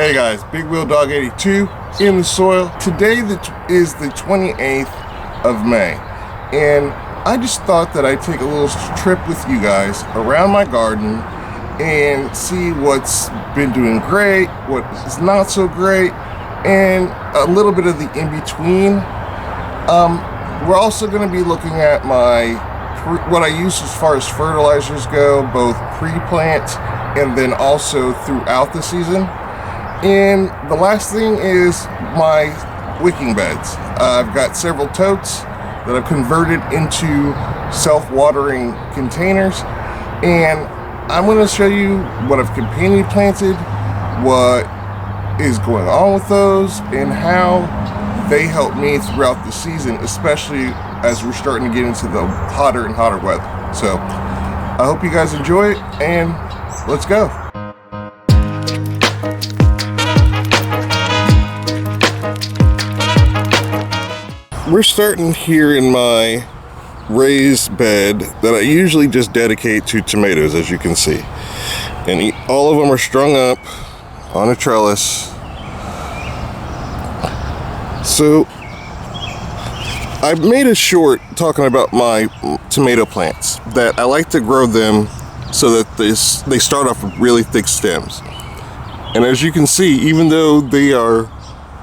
Hey guys, Big Wheel Dog 82 in the soil. Today is the 28th of May, and I just thought that I'd take a little trip with you guys around my garden and see what's been doing great, what is not so great, and a little bit of the in-between. We're also going to be looking at what I use as far as fertilizers go, both pre-plant and then also throughout the season. And the last thing is my wicking beds. I've got several totes that I've converted into self-watering containers, and I'm going to show you what I've companion planted, what is going on with those, and how they help me throughout the season, especially as we're starting to get into the hotter and hotter weather. So I hope you guys enjoy it, and let's go. We're starting here in my raised bed that I usually just dedicate to tomatoes, as you can see. And all of them are strung up on a trellis. So I've made a short talking about my tomato plants, that I like to grow them so that they start off with really thick stems. And as you can see, even though they are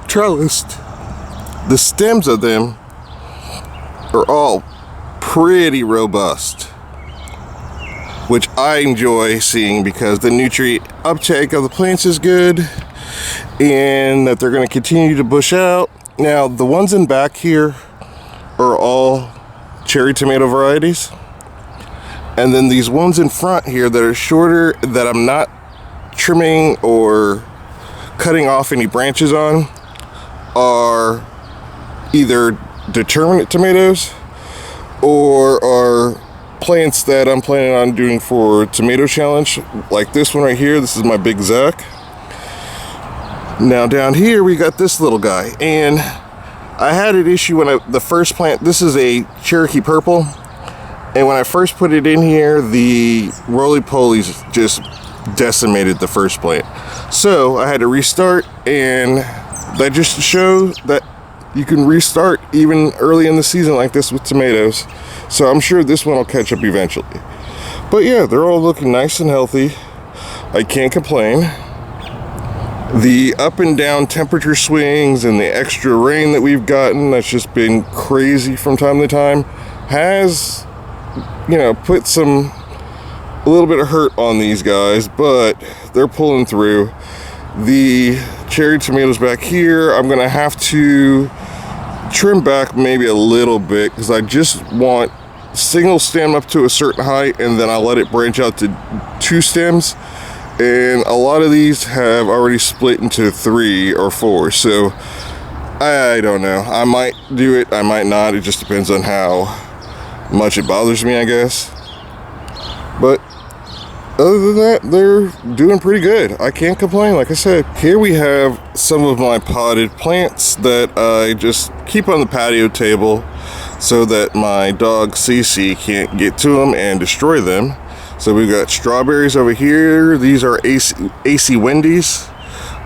trellised, the stems of them are all pretty robust, which I enjoy seeing because the nutrient uptake of the plants is good and that they're going to continue to bush out. Now, the ones in back here are all cherry tomato varieties. And then these ones in front here that are shorter, that I'm not trimming or cutting off any branches on, are either determinate tomatoes or are plants that I'm planning on doing for tomato challenge, like this one right here. This is my Big Zack. Now down here we got this little guy, and I had an issue when the first plant. This is a Cherokee Purple, and when I first put it in here, the roly-polies just decimated the first plant. So I had to restart, and that just shows that you can restart even early in the season like this with tomatoes. So I'm sure this one will catch up eventually. But yeah, they're all looking nice and healthy. I can't complain. The up and down temperature swings and the extra rain that we've gotten, that's just been crazy from time to time, has, put a little bit of hurt on these guys, but they're pulling through. The cherry tomatoes back here, I'm gonna have to trim back maybe a little bit because I just want single stem up to a certain height, and then I'll let it branch out to 2 stems. And a lot of these have already split into 3 or 4, so I don't know. I might do it, I might not. It just depends on how much it bothers me, I guess. But other than that, they're doing pretty good. I can't complain, like I said. Here we have some of my potted plants that I just keep on the patio table so that my dog Cece can't get to them and destroy them. So we've got strawberries over here. These are AC Wendy's,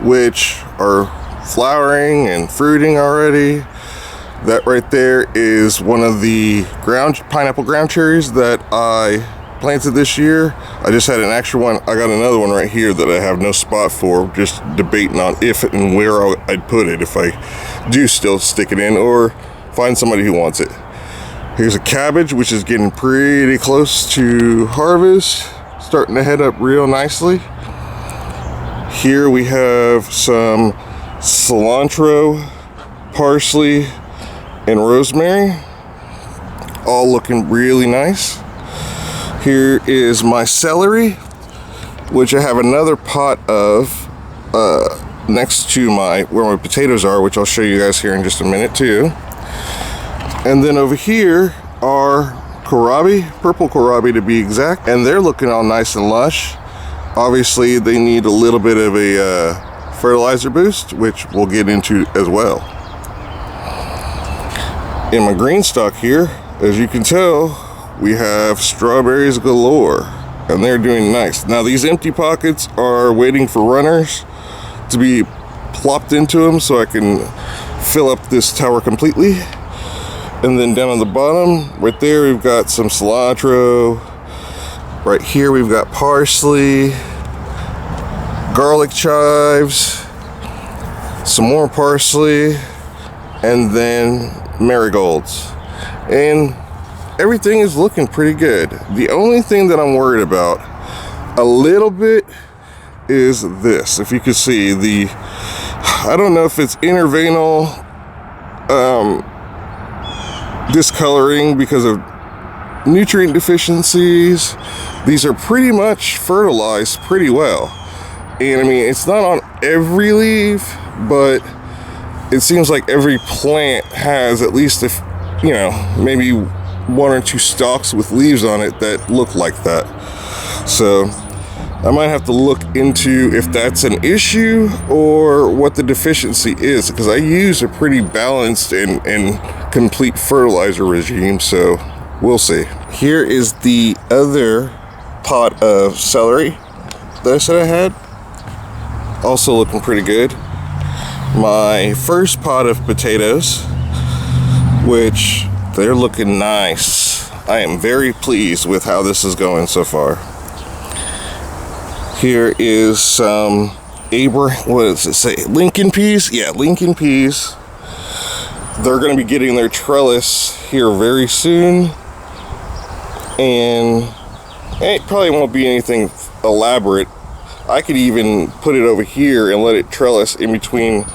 which are flowering and fruiting already. That right there is one of the pineapple ground cherries that I planted this year. I just had an extra one. I got another one right here that I have no spot for, just debating on if and where I'd put it, if I do still stick it in or find somebody who wants it. Here's a cabbage, which is getting pretty close to harvest, starting to head up real nicely. Here we have some cilantro, parsley, and rosemary, all looking really nice. Here is my celery, which I have another pot of next to where my potatoes are, which I'll show you guys here in just a minute too. And then over here are kohlrabi, purple kohlrabi to be exact, and they're looking all nice and lush. Obviously they need a little bit of a fertilizer boost, which we'll get into as well. In my GreenStalk here, as you can tell, we have strawberries galore, and they're doing nice. Now these empty pockets are waiting for runners to be plopped into them so I can fill up this tower completely. And then down on the bottom, right there, we've got some cilantro. Right here, we've got parsley, garlic chives, some more parsley, and then marigolds. And everything is looking pretty good. The only thing that I'm worried about a little bit is this. If you could see I don't know if it's interveinal discoloring because of nutrient deficiencies. These are pretty much fertilized pretty well. And I mean, it's not on every leaf, but it seems like every plant has at least, maybe 1 or 2 stalks with leaves on it that look like that. So I might have to look into if that's an issue or what the deficiency is, because I use a pretty balanced and complete fertilizer regime, so we'll see. Here is the other pot of celery that I said I had. Also looking pretty good. My first pot of potatoes, which they're looking nice. I am very pleased with how this is going so far. Here is some what does it say? Lincoln peas? Yeah, Lincoln peas. They're going to be getting their trellis here very soon. And it probably won't be anything elaborate. I could even put it over here and let it trellis in between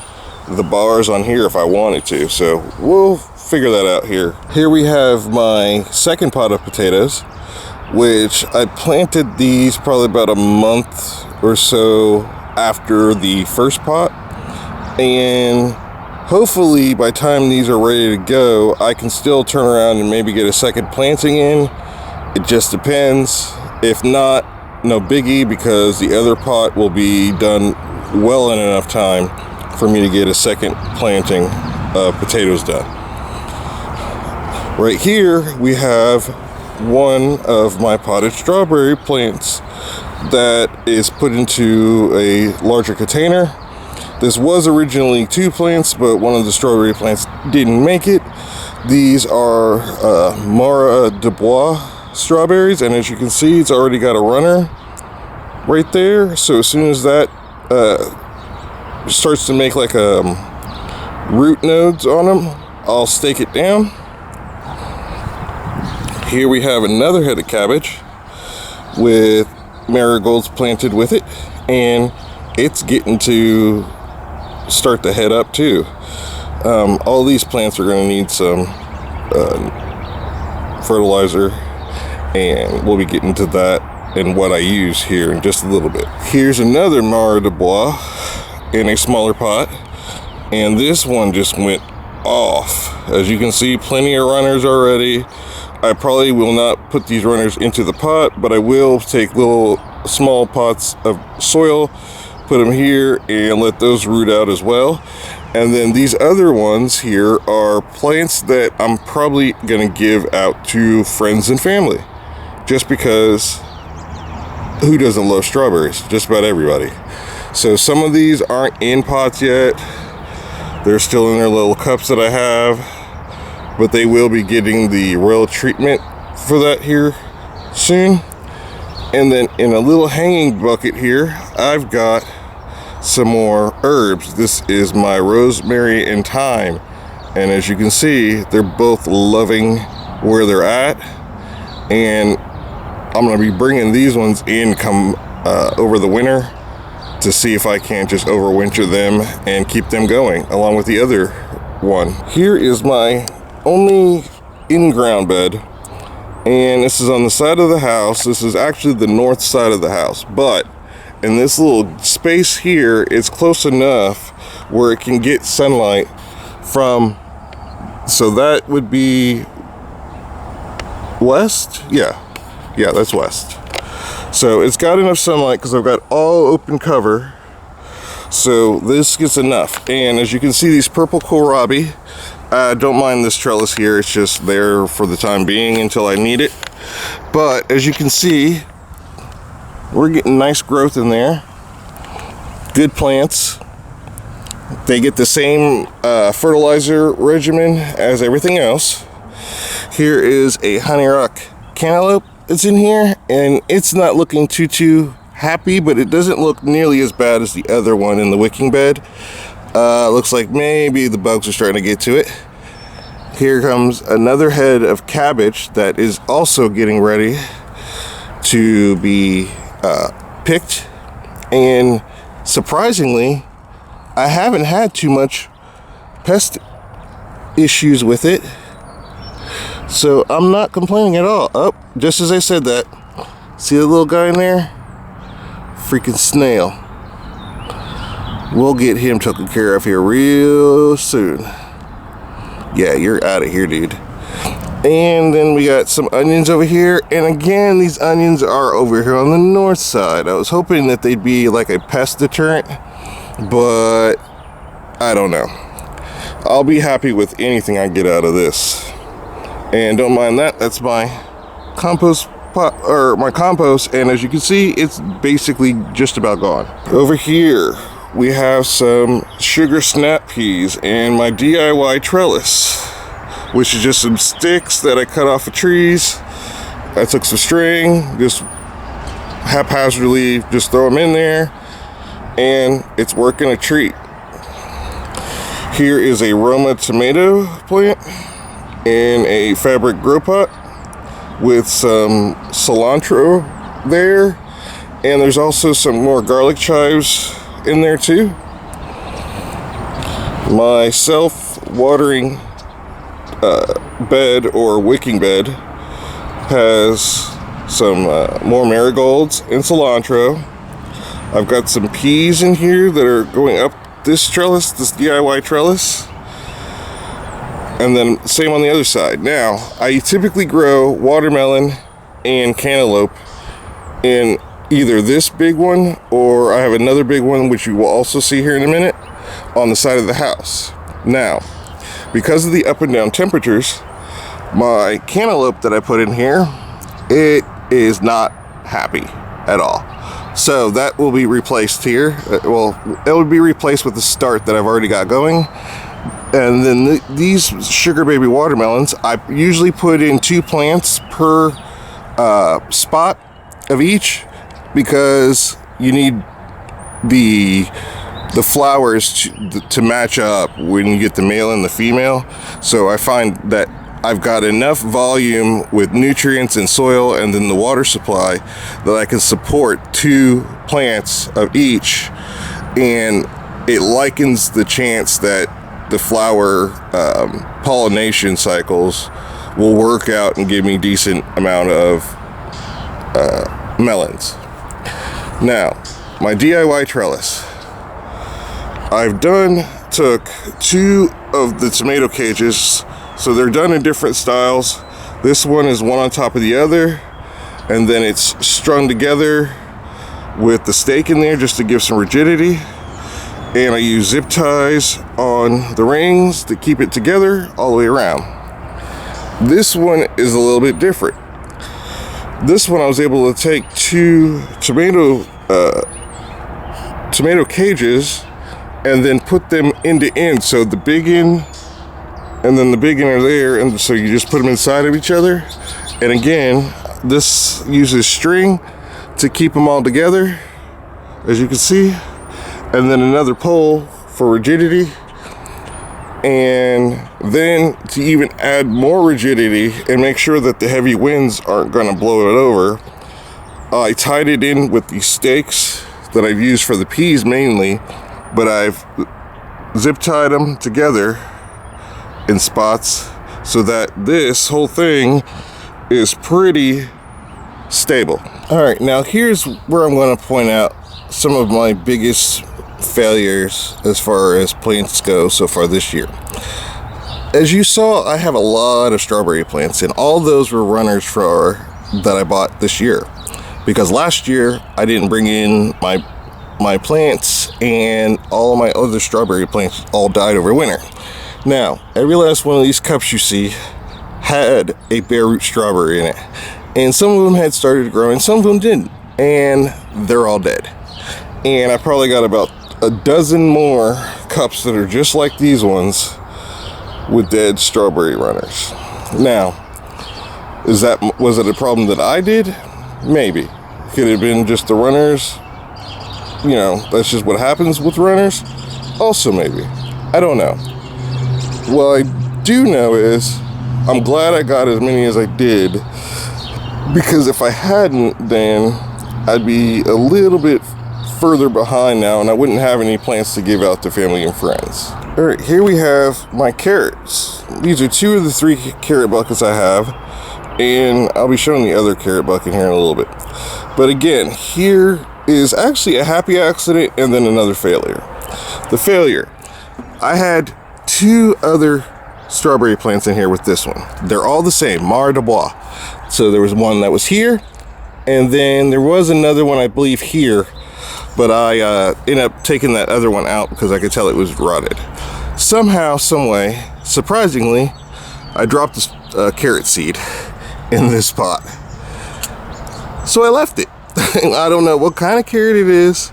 the bars on here if I wanted to. So we'll figure that out here. Here we have my second pot of potatoes, which I planted these probably about a month or so after the first pot. And hopefully by the time these are ready to go, I can still turn around and maybe get a second planting in. It just depends. If not, no biggie, because the other pot will be done well in enough time for me to get a second planting of potatoes done. Right here we have one of my potted strawberry plants that is put into a larger container. This was originally 2 plants, but one of the strawberry plants didn't make it. These are Mara de Bois strawberries, and as you can see, it's already got a runner right there. So as soon as that starts to make like root nodes on them, I'll stake it down. Here we have another head of cabbage with marigolds planted with it, and it's getting to start to head up too. All these plants are going to need some fertilizer, and we'll be getting to that and what I use here in just a little bit. Here's another Mara de Bois in a smaller pot, and this one just went off. As you can see, plenty of runners already. I probably will not put these runners into the pot, but I will take little small pots of soil, put them here, and let those root out as well. And then these other ones here are plants that I'm probably going to give out to friends and family, just because who doesn't love strawberries? Just about everybody. So some of these aren't in pots yet. They're still in their little cups that I have, but they will be getting the royal treatment for that here soon. And then in a little hanging bucket here, I've got some more herbs. This is my rosemary and thyme, and as you can see, they're both loving where they're at, and I'm going to be bringing these ones in over the winter to see if I can't just overwinter them and keep them going along with the other one. Here is my only in-ground bed, and this is on the side of the house. This is actually the north side of the house, but in this little space here, it's close enough where it can get sunlight from, so that would be west. Yeah, that's west. So it's got enough sunlight because I've got all open cover, so this gets enough. And as you can see, these purple kohlrabi, I don't mind this trellis here. It's just there for the time being until I need it. But as you can see, we're getting nice growth in there. Good plants. They get the same fertilizer regimen as everything else. Here is a honey rock cantaloupe that's in here, and it's not looking too happy, but it doesn't look nearly as bad as the other one in the wicking bed. Looks like maybe the bugs are starting to get to it. Here comes another head of cabbage that is also getting ready to be picked, and surprisingly, I haven't had too much pest issues with it, so I'm not complaining at all. Oh, just as I said that, see the little guy in there? Freaking snail. We'll get him taken care of here real soon. Yeah, you're out of here, dude. And then we got some onions over here, and again, these onions are over here on the north side. I was hoping that they'd be like a pest deterrent, but I don't know. I'll be happy with anything I get out of this. And don't mind that, that's my compost pot, or my compost, and as you can see, it's basically just about gone. Over here, we have some sugar snap peas and my DIY trellis, which is just some sticks that I cut off of trees. I took some string, just haphazardly just throw them in there, and it's working a treat. Here is a Roma tomato plant in a fabric grow pot with some cilantro there, and there's also some more garlic chives in there too. My self-watering bed or wicking bed has some more marigolds and cilantro. I've got some peas in here that are going up this trellis, this DIY trellis, and then same on the other side. Now, I typically grow watermelon and cantaloupe in either this big one, or I have another big one which you will also see here in a minute on the side of the house. Now, because of the up and down temperatures, my cantaloupe that I put in here, it is not happy at all. So that will be replaced here. Well, it will be replaced with the start that I've already got going. And then these sugar baby watermelons, I usually put in 2 plants per spot of each, because you need the flowers to match up when you get the male and the female. So I find that I've got enough volume with nutrients and soil and then the water supply that I can support 2 plants of each, and it likens the chance that the flower pollination cycles will work out and give me decent amount of melons. Now, my DIY trellis. I've took 2 of the tomato cages, so they're done in different styles. This one is one on top of the other, and then it's strung together with the stake in there just to give some rigidity. And I use zip ties on the rings to keep it together all the way around. This one is a little bit different. This one I was able to take 2 tomato cages and then put them end to end. So the big end and then the big end are there, and so you just put them inside of each other. And again, this uses string to keep them all together, as you can see, and then another pole for rigidity. And then to even add more rigidity and make sure that the heavy winds aren't going to blow it over, I tied it in with these stakes that I've used for the peas mainly, but I've zip tied them together in spots so that this whole thing is pretty stable. All right, now here's where I'm going to point out some of my biggest failures as far as plants go so far this year. As you saw, I have a lot of strawberry plants, and all those were runners that I bought this year, because last year I didn't bring in my plants, and all of my other strawberry plants all died over winter. Now, every last one of these cups you see had a bare root strawberry in it, and some of them had started growing, some of them didn't, and they're all dead. And I probably got about a dozen more cups that are just like these ones with dead strawberry runners. Now, was it a problem that I did? Maybe. Could it have been just the runners? You know, that's just what happens with runners? Also maybe. I don't know. What I do know is I'm glad I got as many as I did, because if I hadn't, then I'd be a little bit further behind now and I wouldn't have any plants to give out to family and friends. Alright, here we have my carrots. These are 2 of the 3 carrot buckets I have, and I'll be showing the other carrot bucket here in a little bit. But again, here is actually a happy accident and then another failure. The failure, I had 2 other strawberry plants in here with this one. They're all the same, Mar de Bois. So there was one that was here, and then there was another one I believe here, but I ended up taking that other one out because I could tell it was rotted. Somehow, some way, surprisingly, I dropped a carrot seed in this pot. So I left it. I don't know what kind of carrot it is.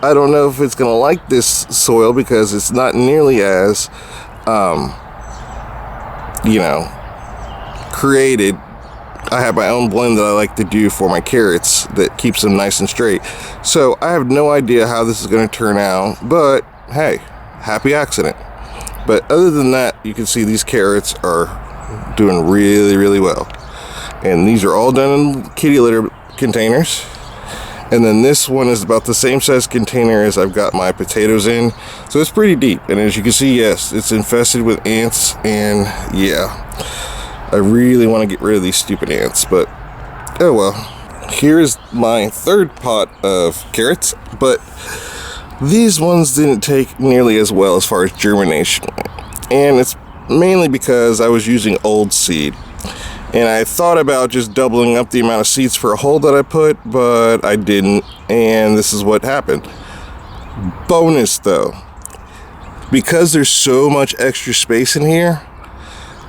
I don't know if it's gonna like this soil because it's not nearly as, you know, created. I have my own blend that I like to do for my carrots that keeps them nice and straight. So I have no idea how this is gonna turn out, but hey, happy accident. But other than that, you can see these carrots are doing really, really well. And these are all done in kitty litter containers. And then this one is about the same size container as I've got my potatoes in. So it's pretty deep. And as you can see, yes, it's infested with ants. And yeah, I really want to get rid of these stupid ants. But oh well. Here's my 3rd pot of carrots. But these ones didn't take nearly as well as far as germination. And it's mainly because I was using old seed. And I thought about just doubling up the amount of seeds for a hole that I put, but I didn't, and this is what happened. Bonus though, because there's so much extra space in here,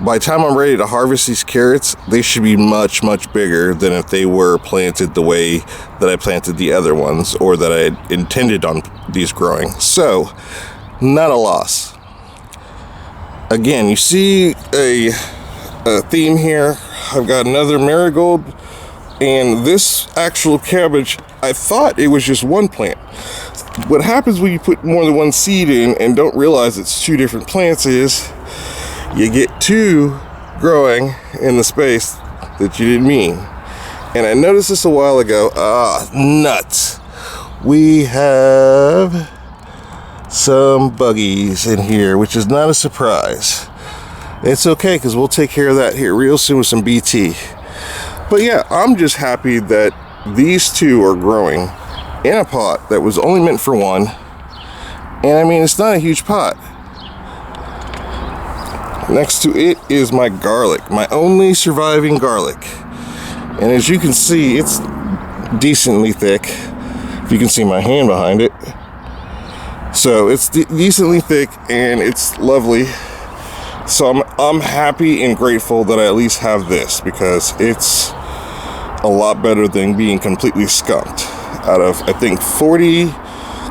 by the time I'm ready to harvest these carrots, they should be much, much bigger than if they were planted the way that I planted the other ones, or that I had intended on these growing. So, not a loss. Again, you see a theme here. I've got another marigold, and this actual cabbage, I thought it was just one plant. What happens when you put more than one seed in and don't realize it's 2 different plants is you get 2 growing in the space that you didn't mean. And I noticed this a while ago. Nuts. We have some buggies in here, which is not a surprise. It's okay, because we'll take care of that here real soon with some BT. But yeah, I'm just happy that these 2 are growing in a pot that was only meant for 1. And I mean, it's not a huge pot. Next to it is my garlic, my only surviving garlic. And as you can see, it's decently thick. If you can see my hand behind it. So it's decently thick and it's lovely. So I'm happy and grateful that I at least have this, because it's a lot better than being completely skunked. Out of, I think, 40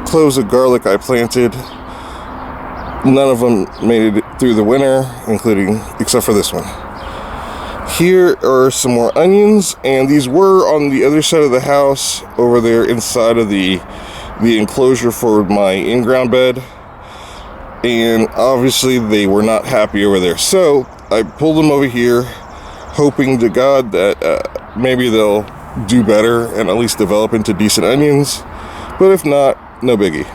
cloves of garlic I planted, none of them made it through the winter, except for this one. Here are some more onions, and these were on the other side of the house, over there inside of the enclosure for my in-ground bed. And obviously they were not happy over there, so I pulled them over here, hoping to God that maybe they'll do better and at least develop into decent onions. But if not, no biggie.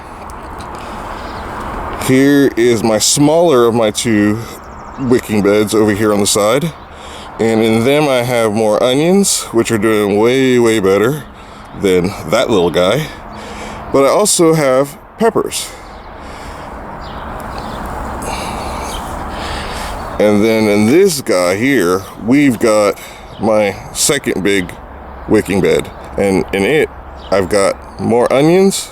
Here is my smaller of my 2 wicking beds over here on the side, and in them I have more onions, which are doing way, way better than that little guy. But I also have peppers. And then in this guy here, we've got my 2nd big wicking bed. And in it, I've got more onions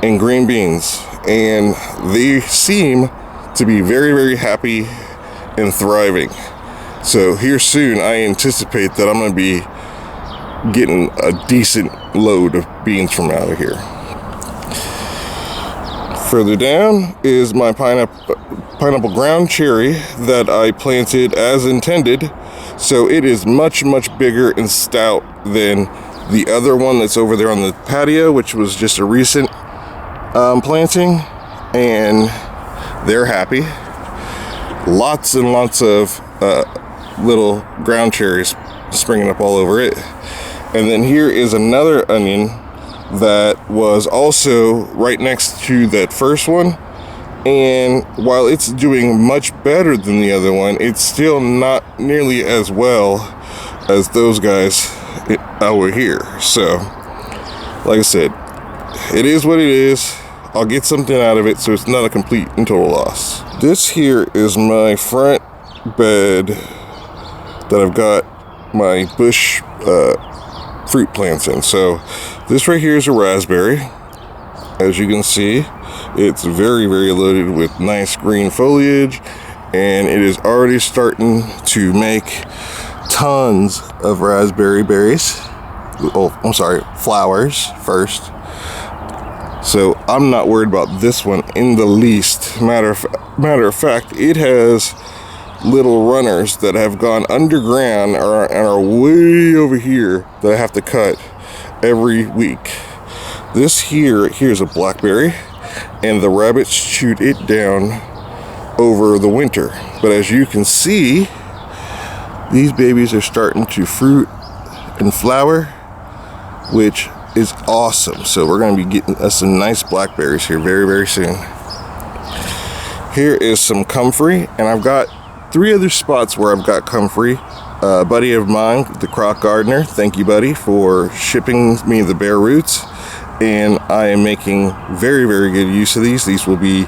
and green beans. And they seem to be very, very happy and thriving. So here soon, I anticipate that I'm going to be getting a decent load of beans from out of here. Further down is my pineapple ground cherry that I planted as intended. So it is much, much bigger and stout than the other one that's over there on the patio, which was just a recent planting, and they're happy. Lots and lots of little ground cherries springing up all over it. And then here is another onion that was also right next to that first one, and while it's doing much better than the other one, it's still not nearly as well as those guys over here. So like I said, it is what it is. I'll get something out of it, so it's not a complete and total loss. This here is my front bed that I've got my bush fruit plants in. So this right here is a raspberry. As you can see, it's very, very loaded with nice green foliage, and it is already starting to make tons of raspberry berries. Oh, I'm sorry, flowers first. So I'm not worried about this one in the least. Matter of fact, it has little runners that have gone underground and are way over here that I have to cut every week. This here's a blackberry, and the rabbits chewed it down over the winter. But as you can see, these babies are starting to fruit and flower, which is awesome. So we're going to be getting us some nice blackberries here very, very soon. Here is some comfrey, and I've got 3 other spots where I've got comfrey. A buddy of mine, the Croc Gardener, thank you, buddy, for shipping me the bare roots, and I am making very, very good use of these. These will be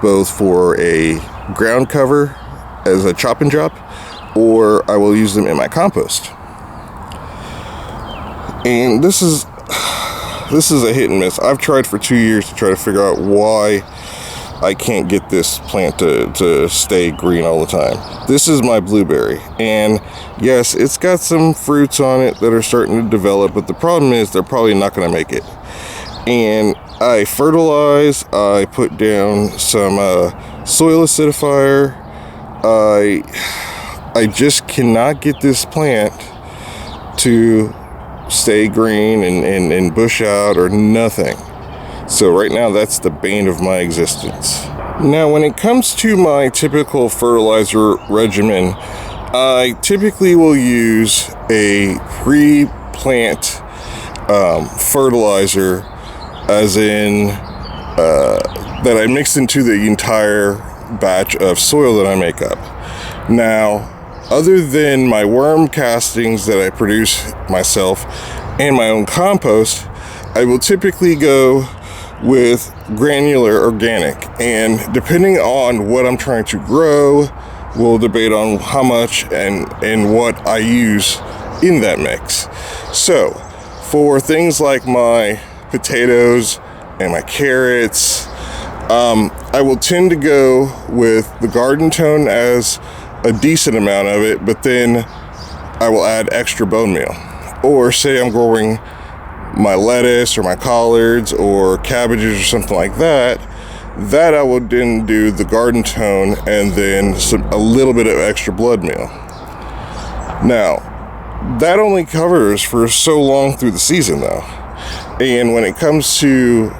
both for a ground cover as a chop and drop, or I will use them in my compost. And this is a hit and miss. I've tried for 2 years to try to figure out why I can't get this plant to stay green all the time. This is my blueberry, and yes, it's got some fruits on it that are starting to develop, but the problem is they're probably not going to make it. And I fertilize, I put down some soil acidifier. I just cannot get this plant to stay green and bush out or nothing. So right now, that's the bane of my existence. Now, when it comes to my typical fertilizer regimen, I typically will use a pre-plant fertilizer, as in that I mix into the entire batch of soil that I make up. Now, other than my worm castings that I produce myself and my own compost, I will typically go with granular organic, and depending on what I'm trying to grow, we'll debate on how much and what I use in that mix. So for things like my potatoes and my carrots, I will tend to go with the garden tone as a decent amount of it, but then I will add extra bone meal. Or say I'm growing my lettuce or my collards or cabbages or something like that, I will then do the garden tone and then a little bit of extra blood meal. Now, that only covers for so long through the season though. And when it comes to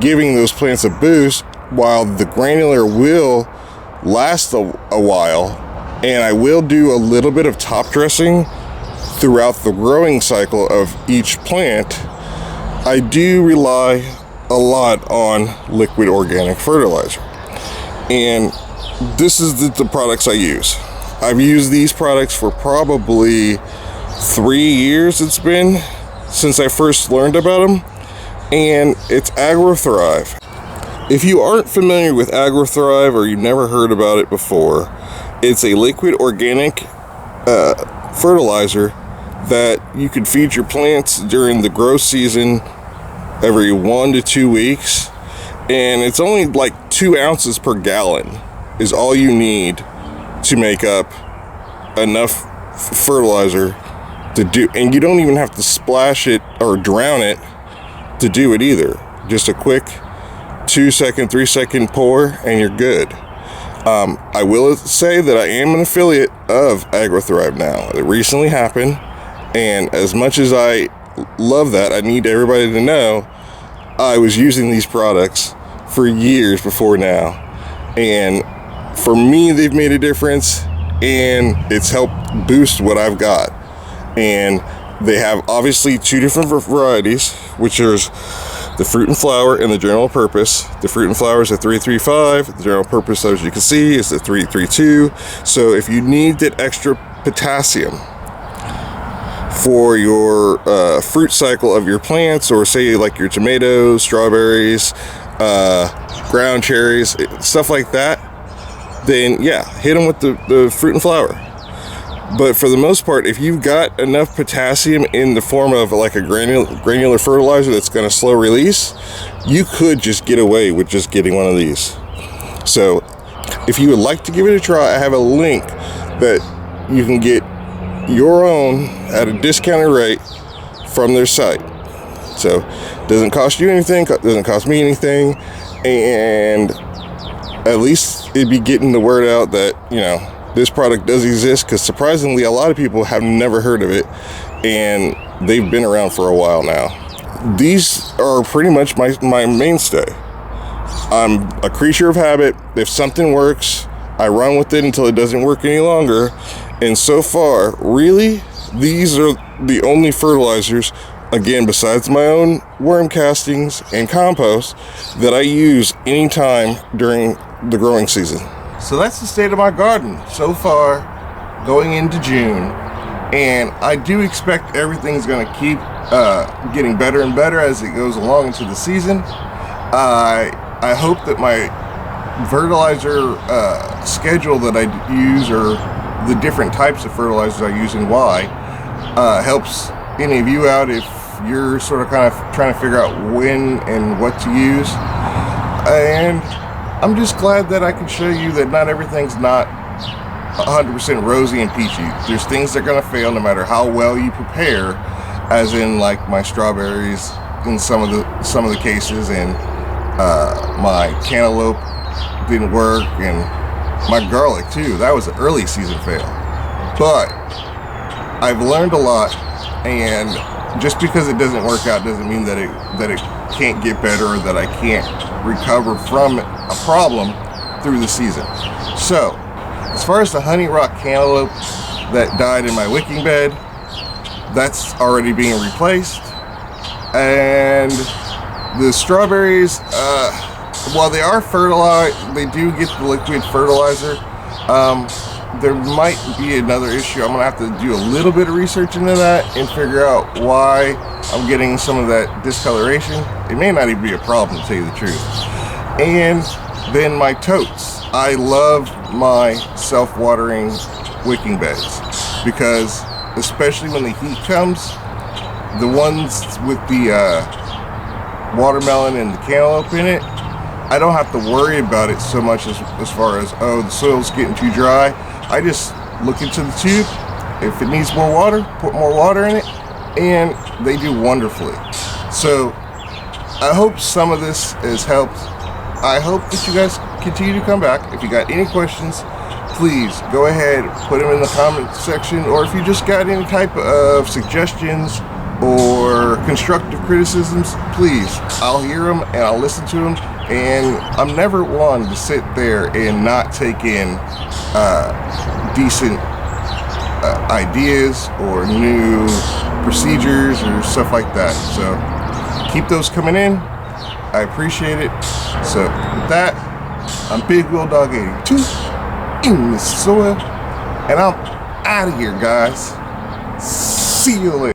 giving those plants a boost, while the granular will last a while, and I will do a little bit of top dressing throughout the growing cycle of each plant, I do rely a lot on liquid organic fertilizer. And this is the products I use. I've used these products for probably 3 years it's been since I first learned about them. And it's AgroThrive. If you aren't familiar with AgroThrive or you've never heard about it before, it's a liquid organic fertilizer that you can feed your plants during the growth season every 1 to 2 weeks, and it's only like 2 ounces per gallon is all you need to make up enough fertilizer to do, and you don't even have to splash it or drown it to do it either. Just a quick 2-second, 3-second pour, and you're good. I will say that I am an affiliate of AgroThrive now. It recently happened, and as much as I love that, I need everybody to know I was using these products for years before now, and for me they've made a difference, and it's helped boost what I've got. And they have obviously 2 different varieties, which is the fruit and flower and the general purpose. The fruit and flower is a 335. The general purpose, as you can see, is the 332. So if you need that extra potassium for your fruit cycle of your plants, or say like your tomatoes, strawberries, ground cherries, stuff like that, then yeah, hit them with the fruit and flower. But for the most part, if you've got enough potassium in the form of like a granular fertilizer that's going to slow release, you could just get away with just getting one of these. So if you would like to give it a try, I have a link that you can get your own at a discounted rate from their site. So it doesn't cost you anything, doesn't cost me anything, and at least it'd be getting the word out that, you know, this product does exist, because surprisingly a lot of people have never heard of it, and they've been around for a while now. These are pretty much my mainstay. I'm a creature of habit. If something works, I run with it until it doesn't work any longer. And so far, really, these are the only fertilizers, again, besides my own worm castings and compost, that I use anytime during the growing season. So that's the state of my garden so far going into June, and I do expect everything's going to keep getting better and better as it goes along into the season. I hope that my fertilizer schedule that I use, or the different types of fertilizers I use and why, helps any of you out if you're sort of kind of trying to figure out when and what to use. And I'm just glad that I can show you that not everything's not 100% rosy and peachy. There's things that are going to fail no matter how well you prepare, as in like my strawberries in some of the cases, and my cantaloupe didn't work, and my garlic too. That was an early season fail. But I've learned a lot, and just because it doesn't work out doesn't mean that it can't get better, or that I can't recover from a problem through the season. So as far as the honey rock cantaloupe that died in my wicking bed, that's already being replaced. And the strawberries, while they are fertilized, they do get the liquid fertilizer. There might be another issue. I'm gonna have to do a little bit of research into that and figure out why I'm getting some of that discoloration. It may not even be a problem, to tell you the truth. And then my totes. I love my self-watering wicking beds, because especially when the heat comes, the ones with the watermelon and the cantaloupe in it, I don't have to worry about it so much as far as, oh, the soil's getting too dry. I just look into the tube. If it needs more water, put more water in it, and they do wonderfully. So I hope some of this has helped. I hope that you guys continue to come back. If you got any questions, please go ahead, put them in the comment section, or if you just got any type of suggestions or constructive criticisms, please, I'll hear them and I'll listen to them. And I'm never one to sit there and not take in decent ideas or new procedures or stuff like that. So keep those coming in. I appreciate it. So with that, I'm Big Will Dog 82 in the soil, and I'm out of here, guys. See you later.